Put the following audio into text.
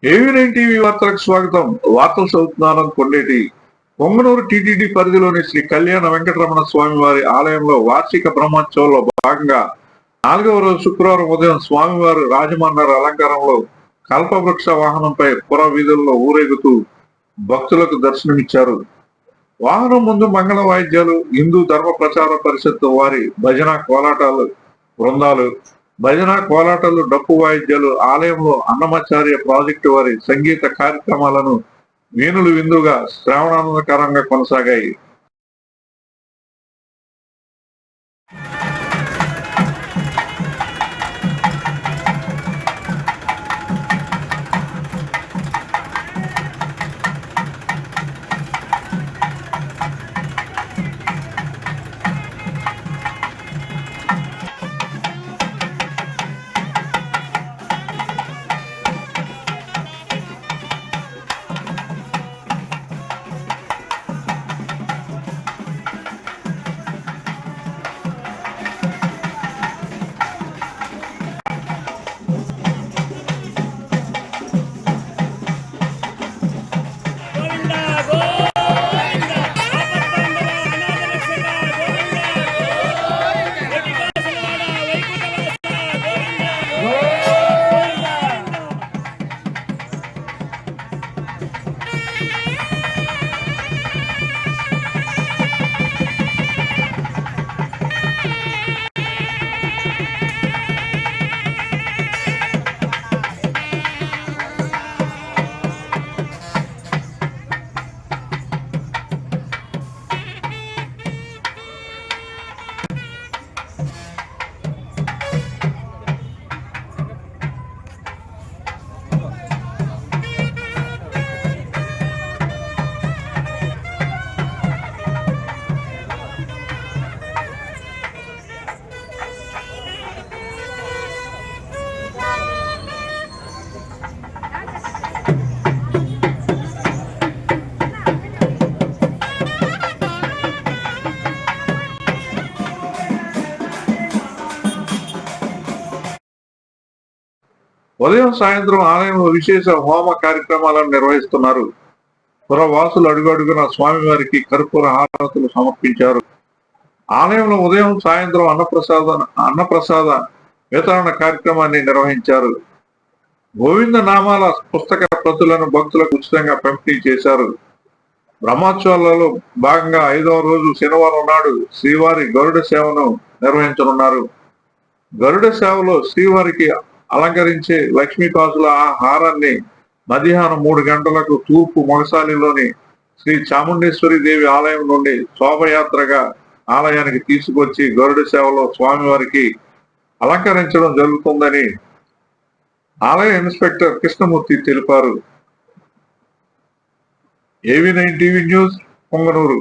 ఏవి9 TV వార్తలకు స్వాగతం. వార్తలు చదువుతున్నాను కొండేటి. పొంగనూరు టీటీడీ పరిధిలోని శ్రీ కళ్యాణ వెంకటరమణ స్వామి వారి ఆలయంలో వార్షిక బ్రహ్మోత్సవంలో భాగంగా 4వ రోజు శుక్రవారం ఉదయం స్వామివారు రాజమన్నారు అలంకారంలో కల్పవృక్ష వాహనంపై పుర వీధుల్లో ఊరేగుతూ భక్తులకు దర్శనమిచ్చారు. వాహనం ముందు మంగళ వాయిద్యాలు, హిందూ ధర్మ ప్రచార పరిషత్ వారి భజన కోలాటాలు బృందాలు, డప్పు వాయిద్యాలు, ఆలయంలో అన్నమాచార్య ప్రాజెక్టు వారి సంగీత కార్యక్రమాలను వీణులు విందుగా శ్రావణానందకరంగా కొనసాగాయి. ఉదయం సాయంత్రం ఆలయంలో విశేష హోమ కార్యక్రమాలను నిర్వహిస్తున్నారు. పురవాసులు అడుగడుగున స్వామివారికి కర్పూర హారతులు సమర్పించారు. ఆలయంలో ఉదయం సాయంత్రం అన్నప్రసాద వితరణ కార్యక్రమాన్ని నిర్వహించారు. గోవింద నామాల పుస్తక ప్రతులను భక్తులకు ఉచితంగా పంపిణీ చేశారు. బ్రహ్మోత్సవాలలో భాగంగా 5వ రోజు శనివారం నాడు శ్రీవారి గరుడ సేవను నిర్వహించనున్నారు. గరుడ సేవలో శ్రీవారికి అలంకరించే లక్ష్మీకాసుల హారాన్ని మధ్యాహ్నం 3 గంటలకు తూర్పు మొగసాలిలోని శ్రీ చాముండేశ్వరి దేవి ఆలయం నుండి శోభయాత్రగా ఆలయానికి తీసుకొచ్చి గరుడ సేవలో స్వామివారికి అలంకరించడం జరుగుతుందని ఆలయ ఇన్స్పెక్టర్ కృష్ణమూర్తి తెలిపారు. ఏవి9 టీవీ న్యూస్, పొంగనూరు.